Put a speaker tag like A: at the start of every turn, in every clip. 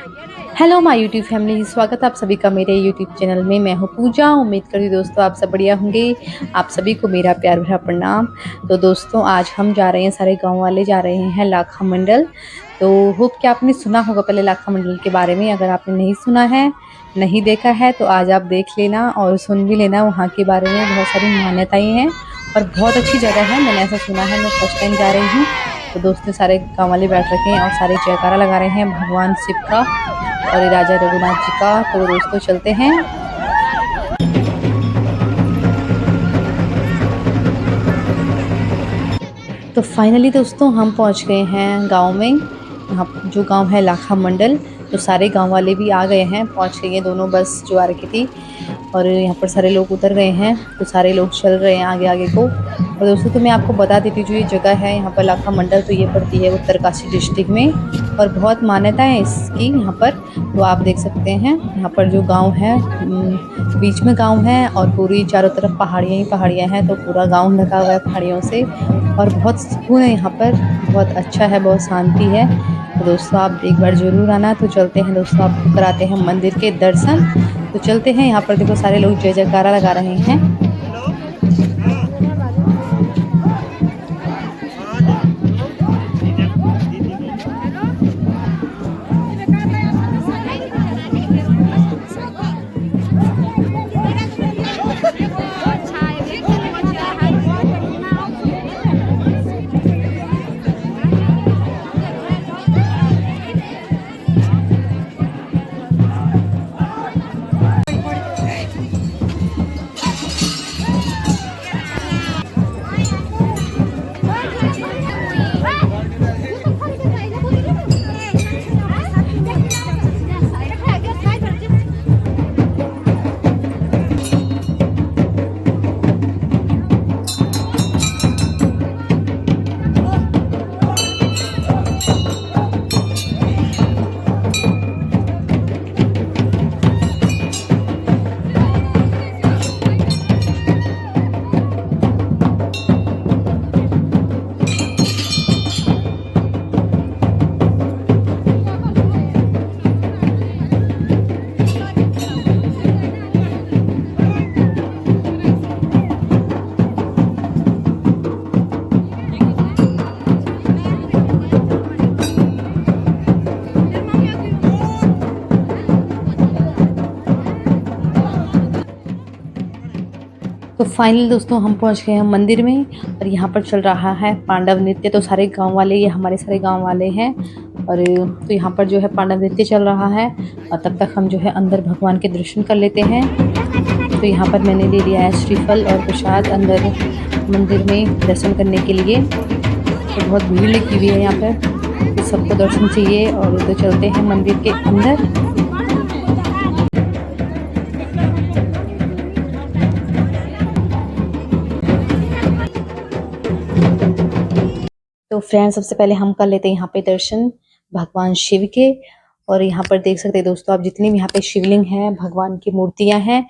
A: Hello my YouTube family, स्वागत है आप सभी का मेरे यूट्यूब चैनल में। मैं हूँ पूजा। उम्मीद करती हूँ दोस्तों आप सब बढ़िया होंगे। आप सभी को मेरा प्यार भरा प्रणाम। तो दोस्तों आज हम जा रहे हैं, सारे गांव वाले जा रहे हैं लाखा मंडल। तो होप कि आपने सुना होगा पहले लाखा मंडल के बारे में। अगर आपने नहीं सुना है, नहीं देखा है, तो आज आप देख लेना और सुन भी लेना। वहाँ के बारे में बहुत सारी मान्यताएँ हैं और बहुत अच्छी जगह है। मैंने ऐसा सुना है, मैं फर्स्ट टाइम जा रही हूँ। तो दोस्तों सारे गाँव वाले बैठ रखे हैं और सारे जयकारा लगा रहे हैं भगवान शिव का और ये राजा रघुनाथ जी का। तो दोस्तों चलते हैं। तो फाइनली दोस्तों हम पहुंच गए हैं गांव में। यहाँ जो गांव है लाखा मंडल। तो सारे गांव वाले भी आ गए हैं, पहुंच गए हैं। दोनों बस जो आ रखी थी और यहाँ पर सारे लोग उतर गए हैं। तो सारे लोग चल रहे हैं आगे आगे को। और दोस्तों तो मैं आपको बता देती हूँ, जो ये जगह है यहाँ पर लाखा मंडल, तो ये पड़ती है उत्तरकाशी डिस्ट्रिक्ट में और बहुत मान्यता है इसकी यहाँ पर। तो आप देख सकते हैं यहाँ पर जो गांव है, बीच में गांव है और पूरी चारों तरफ पहाड़ियाँ ही पहाड़ियाँ हैं। तो पूरा गांव ढका हुआ है पहाड़ियों से और बहुत सुकून है यहाँ पर। बहुत अच्छा है, बहुत शांति है। तो दोस्तों आप एक बार ज़रूर आना। तो चलते हैं दोस्तों, आपको कराते हैं मंदिर के दर्शन। तो चलते हैं। यहाँ पर देखो सारे लोग जय जयकारा लगा रहे हैं। तो फाइनल दोस्तों हम पहुंच गए हैं मंदिर में और यहाँ पर चल रहा है पांडव नृत्य। तो सारे गांव वाले, ये हमारे सारे गांव वाले हैं। और तो यहाँ पर जो है पांडव नृत्य चल रहा है और तब तक हम जो है अंदर भगवान के दर्शन कर लेते हैं। तो यहाँ पर मैंने ले लिया है श्रीफल और प्रसाद अंदर मंदिर में दर्शन करने के लिए। तो बहुत भीड़ लगी हुई है यहाँ पर, तो सबको दर्शन चाहिए। और तो चलते हैं मंदिर के अंदर। तो फ्रेंड्स सबसे पहले हम कर लेते हैं यहाँ पे दर्शन भगवान शिव के। और यहाँ पर देख सकते हैं दोस्तों आप, जितनी भी यहाँ पे शिवलिंग है, भगवान की मूर्तियां हैं,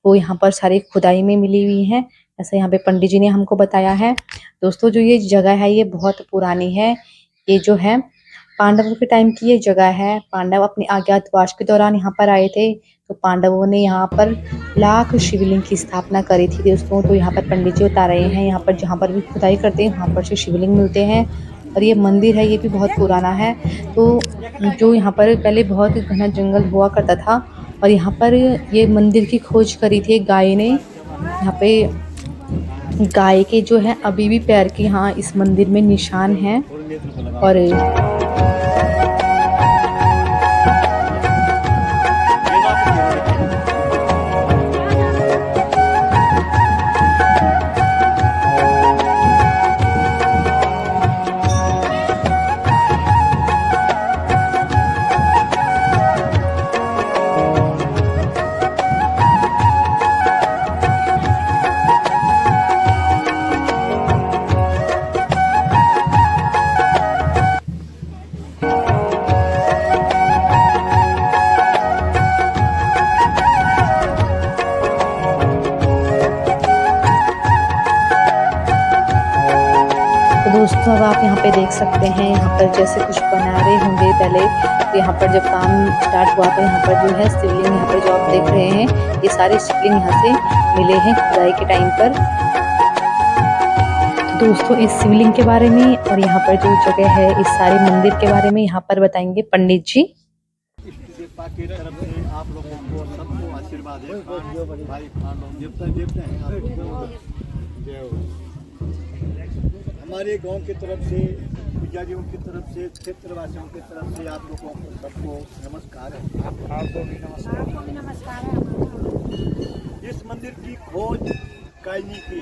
A: वो यहाँ पर सारी खुदाई में मिली हुई हैं। ऐसा यहाँ पे पंडित जी ने हमको बताया है। दोस्तों जो ये जगह है ये बहुत पुरानी है। ये जो है पांडवों के टाइम की ये जगह है। पांडव अपने अज्ञातवास के दौरान यहाँ पर आए थे। तो पांडवों ने यहाँ पर लाख शिवलिंग की स्थापना करी थी दोस्तों। तो यहाँ पर पंडित जी बता रहे हैं, यहाँ पर जहाँ पर भी खुदाई करते हैं वहाँ पर से शिवलिंग मिलते हैं। और ये मंदिर है, ये भी बहुत पुराना है। तो जो यहाँ पर पहले बहुत घना जंगल हुआ करता था और यहाँ पर ये मंदिर की खोज करी थी एक गाय ने। यहाँ पे गाय के जो है अभी भी पैर के यहाँ इस मंदिर में निशान है। और दोस्तों अब आप यहाँ पे देख सकते हैं, यहाँ पर जैसे कुछ बना रहे होंगे पहले, तो यहाँ पर जब काम स्टार्ट हुआ तो यहाँ पर जो है शिवलिंग, यहाँ पर जो आप देख रहे हैं ये सारे शिवलिंग यहाँ से मिले हैं खुदाई के टाइम पर। तो दोस्तों इस शिवलिंग के बारे में और यहाँ पर जो जगह है इस सारे मंदिर के बारे में यहाँ पर बताएंगे पंडित जी।
B: देवता की तरफ से आप लोगों को सबको आशीर्वाद है। भाई देवता हैं हमारे गांव की तरफ से, पुजारियों की तरफ से, क्षेत्रवासियों की तरफ से आप लोगों को सबको नमस्कार है। आपको भी नमस्कार है। इस मंदिर की खोज कायनी की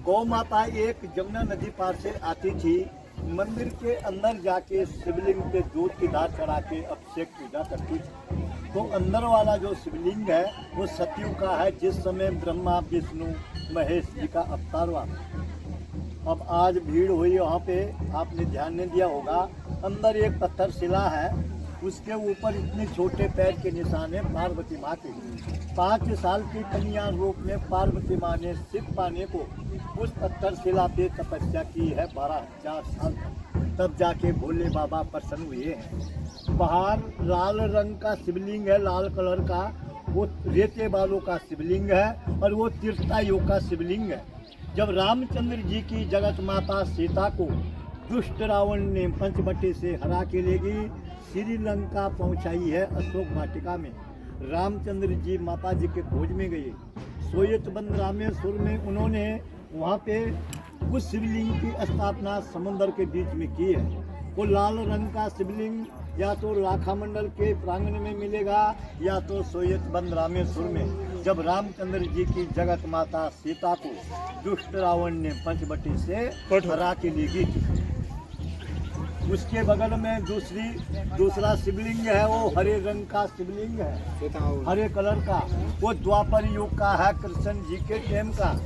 B: गौ माता एक जमुना नदी पार से आती थी, मंदिर के अंदर जाके शिवलिंग पे दूध की धार चढ़ा के अभिषेक पूजा करती थी। तो अंदर वाला जो शिवलिंग है वो सतयुग का है, जिस समय ब्रह्मा विष्णु महेश जी का अवतार हुआ। अब आज भीड़ हुई वहाँ पे, आपने ध्यान नहीं दिया होगा, अंदर एक पत्थर शिला है, उसके ऊपर इतने छोटे पैर के निशान है पार्वती माँ के। 5 साल की कन्या रूप में पार्वती माँ ने शिव पाने को उस पत्थर शिला पे तपस्या की है 12,000 साल, तब जाके भोले बाबा प्रसन्न हुए हैं। बाहर लाल रंग का शिवलिंग है, लाल कलर का, वो रेते बालों का शिवलिंग है और वो तीर्था योग का शिवलिंग है। जब रामचंद्र जी की जगत माता सीता को दुष्ट रावण ने पंचवटी से हरा के ले गई, श्रीलंका पहुंचाई है अशोक वाटिका में। रामचंद्र जी माता जी के खोज में गए, सोयतबंद रामेश्वर में उन्होंने वहाँ पे उस शिवलिंग की स्थापना समुद्र के बीच में की है। वो लाल रंग का शिवलिंग या तो लाखा मंडल के प्रांगण में मिलेगा या तो सोयतबंद रामेश्वर में, जब रामचंद्र जी की जगत माता सीता को दुष्ट रावण ने पंचवटी से हरा के ले गई थी। उसके बगल में दूसरा शिवलिंग है, वो हरे रंग का शिवलिंग है, हरे कलर का, वो द्वापर युग का है, कृष्ण जी के टाइम का।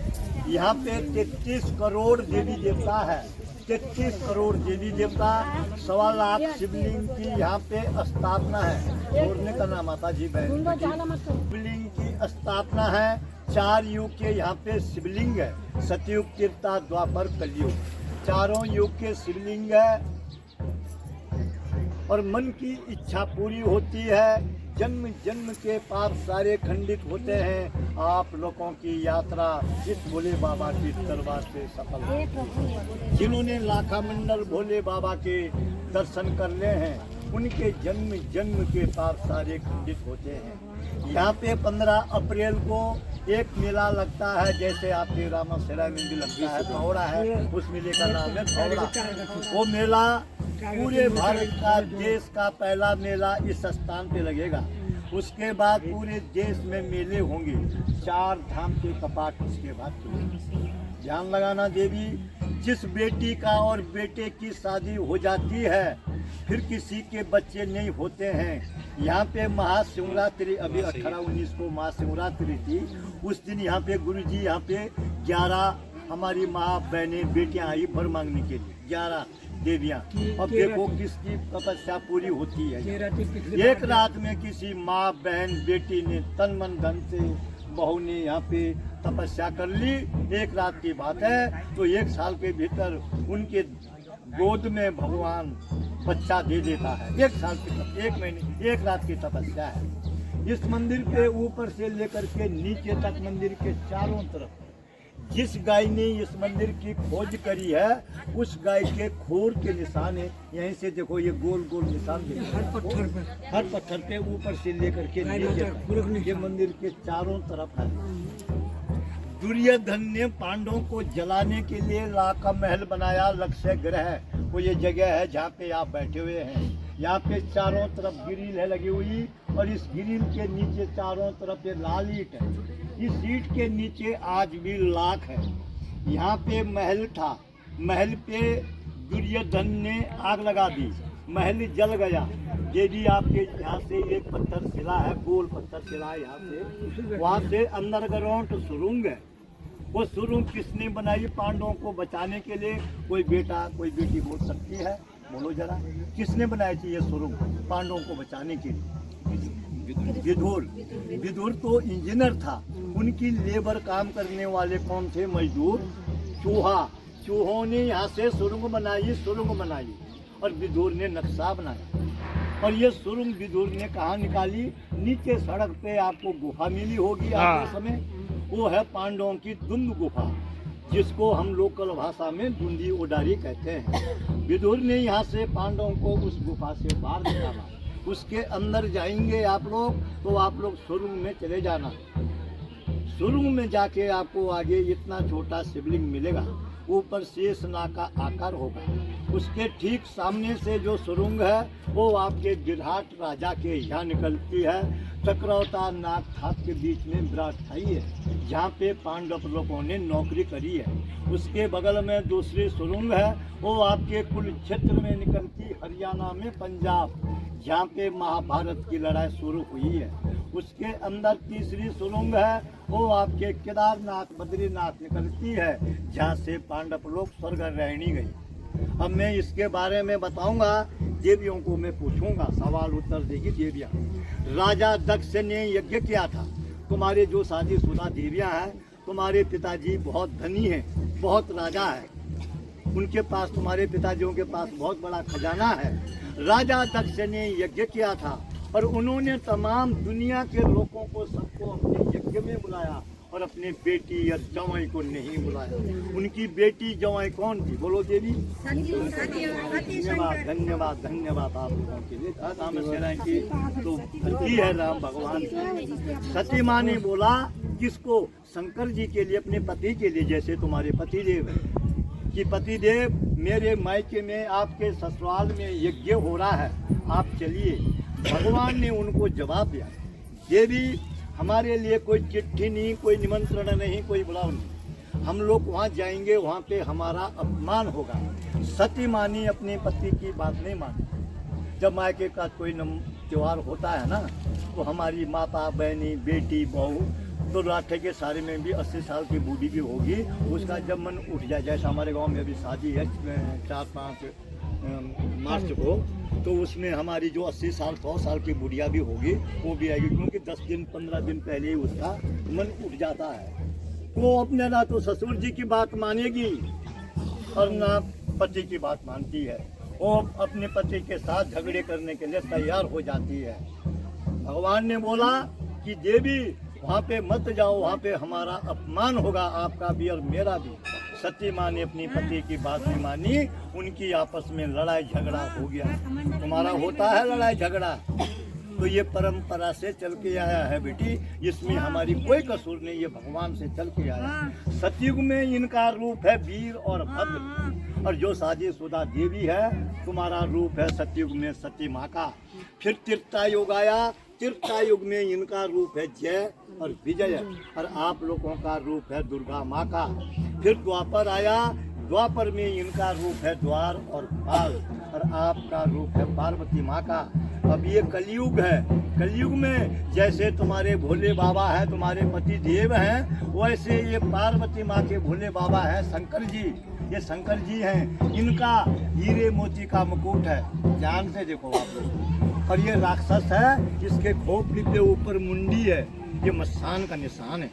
B: यहाँ पे 33 करोड़ देवी देवता है, 33 करोड़ देवी देवता, 1.25 लाख शिवलिंग की यहाँ पे स्थापना है। जोड़ने का नाम माता जी बहन, शिवलिंग की स्थापना है। 4 युग के यहाँ पे शिवलिंग है, सतयुग, त्रेता, द्वापर, कलयुग, चारों युग के शिवलिंग है। और मन की इच्छा पूरी होती है, जन्म जन्म के पाप सारे खंडित होते हैं। आप लोगों की यात्रा इस भोले बाबा की दरबार से सफल है। जिन्होंने लाखा मंडल भोले बाबा के दर्शन कर ले हैं, उनके जन्म जन्म के पाप सारे खंडित होते हैं। यहाँ पे 15 अप्रैल को एक मेला लगता है, जैसे आपके रामाशरा में भी लगता है, थौड़ा है, उस मेले का नाम है थौड़ा। वो मेला पूरे भारत का, देश का पहला मेला इस स्थान पे लगेगा। उसके बाद पूरे देश में मेले होंगे, 4 धाम के कपाट उसके बाद खुलेंगे। ध्यान लगाना देवी, जिस बेटी का और बेटे की शादी हो जाती है फिर किसी के बच्चे नहीं होते हैं। यहाँ पे महाशिवरात्रि, अभी 18-19 को महाशिवरात्रि थी, उस दिन यहाँ पे गुरुजी, यहाँ पे 11 हमारी माँ बहनें बेटियाँ आई वर मांगने के लिए, 11 देवियाँ। अब देखो किसकी तपस्या पूरी होती है। एक रात में किसी माँ बहन बेटी ने तन मन धन से, बहू ने यहाँ पे तपस्या कर ली, एक रात की बात है, तो 1 साल के भीतर उनके गोद में भगवान बच्चा दे देता है। 1 साल की, 1 महीने, 1 रात की तपस्या है। इस मंदिर के ऊपर से लेकर के नीचे तक मंदिर के चारों तरफ जिस गाय ने इस मंदिर की खोज करी है, उस गाय के खोर के निशान है। यहीं से देखो ये गोल गोल निशान, हर पत्थर पे ऊपर से लेकर के नीचे तक ये मंदिर के चारों तरफ है। दुर्योधन ने पांडवों को जलाने के लिए लाखा महल बनाया, लक्ष्य ग्रह वो ये जगह है जहाँ पे आप बैठे हुए हैं। यहाँ पे चारों तरफ ग्रिल है लगी हुई, और इस ग्रिल के नीचे चारों तरफ ये लाल ईंट है। इस ईंट के नीचे आज भी लाख है। यहाँ पे महल था, महल पे दुर्योधन ने आग लगा दी, महल जल गया। ये भी आपके यहाँ से एक पत्थर शिला है, गोल पत्थर शिला है यहाँ से, वहाँ से अंडरग्राउंड सुरंग है। वो सुरंग किसने बनाई पांडवों को बचाने के लिए? कोई बेटा कोई बेटी बोल सकती है, बोलो जरा, किसने बनाई थी ये सुरंग पांडवों को बचाने के लिए? विदुर। विदुर तो इंजीनियर था, उनकी लेबर काम करने वाले कौन थे? मजदूर। चूहा, चूहों ने यहाँ से सुरंग बनाई और विदुर ने नक्शा बनाया। और ये सुरंग विदुर ने कहाँ निकाली? नीचे सड़क पे आपको गुफा मिली होगी आते समय, वो है पांडवों की दुंद गुफा, जिसको हम लोकल भाषा में दुंदी ओडारी कहते हैं। विदुर ने यहाँ से पांडवों को उस गुफा से बाहर निकाला। उसके अंदर जाएंगे आप लोग तो आप लोग सुरंग में चले जाना। सुरंग में जाके आपको आगे इतना छोटा शिवलिंग मिलेगा, ऊपर शेषनाग का आकार होगा। उसके ठीक सामने से जो सुरंग है वो आपके विराट राजा के यहाँ निकलती है। चक्रौता नाग थाप के बीच में विराट खाई है, जहाँ पे पांडव लोगों ने नौकरी करी है। उसके बगल में दूसरी सुरंग है, वो आपके कुरुक्षेत्र में निकलती, हरियाणा में पंजाब, जहाँ पे महाभारत की लड़ाई शुरू हुई है। उसके अंदर तीसरी सुरंग है, वो आपके केदारनाथ बद्रीनाथ निकलती है, जहाँ से पांडव लोग स्वर्ग रहनी गई। अब मैं इसके बारे में बताऊंगा, देवियों को मैं पूछूंगा, सवाल उत्तर देगी देवियाँ। राजा दक्ष ने यज्ञ किया था। तुम्हारे जो शादीशुदा देवियाँ हैं, तुम्हारे पिताजी बहुत धनी हैं, बहुत राजा है, उनके पास, तुम्हारे पिताजियों के पास बहुत बड़ा खजाना है। राजा दक्ष ने यज्ञ किया था और उन्होंने तमाम दुनिया के लोगों को, सबको अपने यज्ञ में बुलाया और अपने बेटी या जवाई को नहीं बुलाया। उनकी बेटी जवाई कौन थी? बोलो देवी। धन्यवाद धन्यवाद धन्यवाद आप लोगों के लिए। राम की तो धरती है राम भगवान की। सती माँ ने बोला किसको? शंकर जी के लिए, अपने पति के लिए, जैसे तुम्हारे पति देव है कि पति देव मेरे मायके में, आपके ससुराल में यज्ञ हो रहा है, आप चलिए। भगवान ने उनको जवाब दिया, देवी हमारे लिए कोई चिट्ठी नहीं, कोई निमंत्रण नहीं, कोई बुलाव नहीं, हम लोग वहाँ जाएंगे, वहाँ पे हमारा अपमान होगा। सती मानी अपने पति की बात नहीं मानी। जब मायके का कोई त्योहार होता है ना, तो हमारी माता, बहनी, बेटी, बहू, तो राठे के सारे में भी 80 साल की बूढ़ी भी होगी, उसका जब मन उठ जाए, जैसे हमारे गांव में अभी शादी है 4-5 मार्च को, तो उसमें हमारी जो 80 साल 100 साल की बुढ़िया भी होगी, वो भी आएगी, क्योंकि 10 दिन 15 दिन पहले ही उसका मन उठ जाता है। वो अपने ना तो ससुर जी की बात मानेगी और ना पति की बात मानती है। वो अपने पति के साथ झगड़े करने के लिए तैयार हो जाती है। भगवान ने बोला कि देवी वहाँ पे मत जाओ, वहाँ पे हमारा अपमान होगा, आपका भी और मेरा भी। सती माँ ने अपनी पति की बात नहीं मानी, उनकी आपस में लड़ाई झगड़ा हो गया। तुम्हारा होता है लड़ाई झगड़ा, तो ये परंपरा से चल के आया है बेटी, इसमें हमारी कोई कसूर नहीं, ये भगवान से चल के आया। सतयुग में इनका रूप है वीर और भद्र, और जो शादीशुदा देवी है, तुम्हारा रूप है सतयुग में सती माँ का। फिर त्रेता युग आया, त्रेता युग में इनका रूप है जय और विजय, और आप लोगों का रूप है दुर्गा माँ का। फिर द्वापर आया, द्वापर में इनका रूप है द्वार और पाल, और आपका रूप है पार्वती माँ का। अब ये कलयुग है, कलयुग में जैसे तुम्हारे भोले बाबा है, तुम्हारे पति देव हैं, वैसे ये पार्वती माँ के भोले बाबा है शंकर जी। ये शंकर जी हैं, इनका हीरे मोती का मुकुट है, ध्यान से देखो आप लोग। और ये राक्षस है, इसके खोपड़ी के ऊपर मुंडी है, ये मसान का निशान है।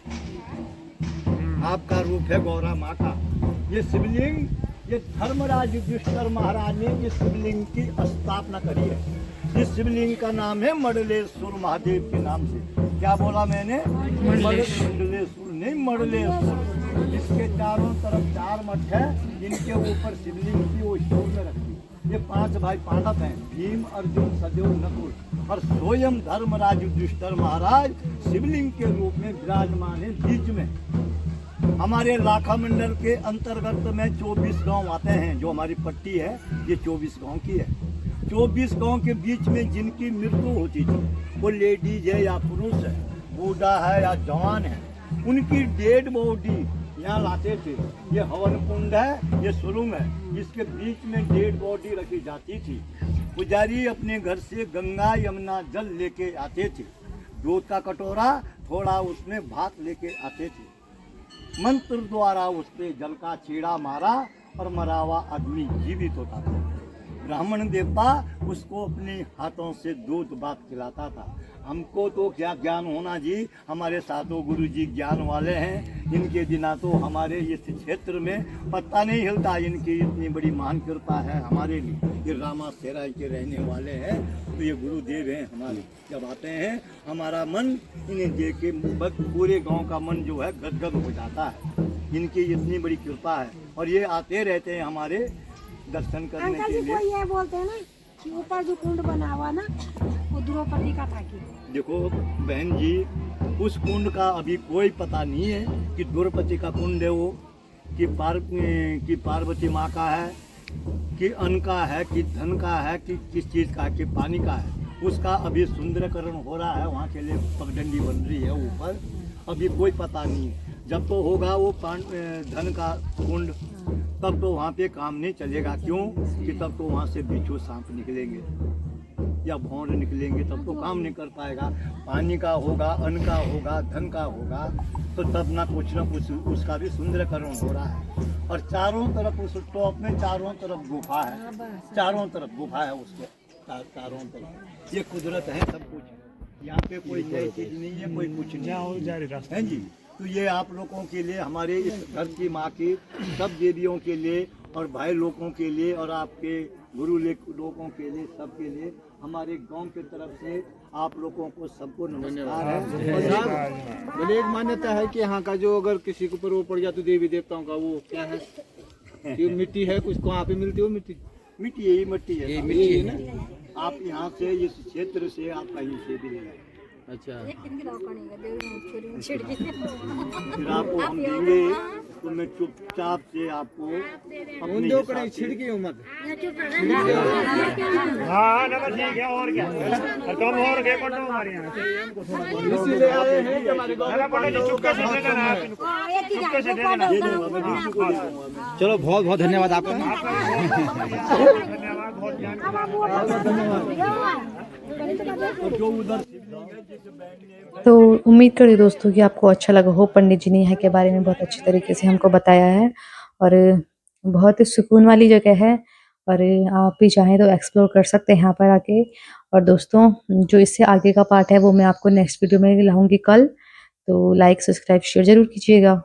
B: आपका रूप है गौरा माँ का। ये शिवलिंग, ये धर्मराज युधिष्ठिर महाराज ने इस शिवलिंग की स्थापना करी है। इस शिवलिंग का नाम है मंडलेश्वर महादेव के नाम से। क्या बोला मैंने? मंडलेश्वर नहीं, मंडलेश्वर। इसके चारों तरफ 4 मठ है, इनके ऊपर शिवलिंग की वो स्टोर में रखी है। ये 5 भाई पांडव हैं, भीम, अर्जुन, सहदेव, नकुल, और स्वयं धर्मराज युधिष्ठिर महाराज शिवलिंग के रूप में विराजमान है बीच में। हमारे लाखा मंडल के अंतर्गत में 24 गांव आते हैं। जो हमारी पट्टी है ये 24 गांव की है। 24 गांव के बीच में जिनकी मृत्यु होती थी, वो लेडीज है या पुरुष है, बूढ़ा है या जवान है, उनकी डेड बॉडी यहाँ लाते थे। ये हवन कुंड है, ये सुरंग है, इसके बीच में डेड बॉडी रखी जाती थी। पुजारी अपने घर से गंगा यमुना जल लेके आते थे, दूध का कटोरा, थोड़ा उसमें भात लेके आते थे। मंत्र द्वारा उस पे जल का छीड़ा मारा और मरा हुआ आदमी जीवित होता था। ब्राह्मण देवता उसको अपने हाथों से दूध भात खिलाता था। हमको तो क्या ज्ञान होना जी, हमारे साधु गुरु जी ज्ञान वाले हैं, इनके बिना तो हमारे इस क्षेत्र में पत्ता नहीं हिलता। इनकी इतनी बड़ी महान कृपा है हमारे लिए। ये रामा सेराय के रहने वाले हैं, तो ये गुरुदेव हैं हमारे। जब आते हैं हमारा मन इन्हें देख के पूरे गांव का मन जो है गदगद हो जाता है। इनकी इतनी बड़ी कृपा है और ये आते रहते हैं हमारे दर्शन करने
C: अंकल
B: के
C: जी
B: लिए।
C: कोई ये बोलते हैं ना कि ऊपर जो कुंड बना हुआ ना वो द्रौपदी का था कि
B: देखो बहन जी, उस कुंड का अभी कोई पता नहीं है कि द्रौपदी का कुंड है वो, कि पार्वती माँ का है, कि अन्न का है, कि धन का है, कि किस चीज़ का है, कि पानी का है। उसका अभी सुंदरीकरण हो रहा है, वहाँ के लिए पगडंडी बन रही है ऊपर, अभी कोई पता नहीं है। जब तो होगा वो धन का कुंड, तब तो वहाँ पे काम नहीं चलेगा। क्यों कि तब तो वहाँ से बिच्छू सांप निकलेंगे या भौंर निकलेंगे, तब तो काम नहीं कर पाएगा। पानी का होगा, अन्न का होगा, धन का होगा, तो तब ना कुछ उसका भी सुंदरीकरण हो रहा है। और चारों तरफ उस टॉप में चारों तरफ गुफा है, चारों तरफ गुफा है उसके चारों तरफ। ये कुदरत है सब कुछ, यहाँ पे कोई नई चीज नहीं है, कोई कुछ नहीं है जी। तो ये आप लोगों के लिए, हमारे इस धरती माँ की सब देवियों के लिए और भाई लोगों के लिए और आपके गुरु लोगों के लिए, सबके लिए हमारे गांव की तरफ से आप लोगों को सबको नमस्कार है।
D: बोले एक मान्यता है कि यहाँ का जो अगर किसी के ऊपर वो पड़ जाए तो देवी देवताओं का वो क्या है कि मिट्टी है कुछ, कहाँ पे मिलती है वो मिट्टी?
B: मिट्टी यही मिट्टी है,
D: यही मिट्टी है ना।
B: आप यहाँ से इस क्षेत्र से आप कहीं से भी ले आए।
D: अच्छा,
B: फिर आपको हम देंगे, तो मैं चुपचाप से आपको अपने हिसाब से
D: छिड़की मत।
E: हाँ नंबर ठीक है, और क्या कम और के पटो हमारे यहाँ
D: इसीलिए आए हैं कि हमारे गाँव में
E: पटो जी चुपके से दे देना, चुपके से दे देना।
B: दे दूंगा, मैं बिल्कुल दे दूंगा मैं।
D: चलो बहुत बहुत धन्यवाद आपका।
E: धन्यवाद, बहुत ज्ञान।
B: और जो उधर
A: तो उम्मीद करिए दोस्तों कि आपको अच्छा लगा हो। पंडित जी ने यहाँ के बारे में बहुत अच्छी तरीके से हमको बताया है और बहुत ही सुकून वाली जगह है और आप भी चाहें तो एक्सप्लोर कर सकते हैं यहाँ पर आके। और दोस्तों जो इससे आगे का पार्ट है वो मैं आपको नेक्स्ट वीडियो में लाऊंगी कल, तो लाइक सब्सक्राइब शेयर ज़रूर कीजिएगा।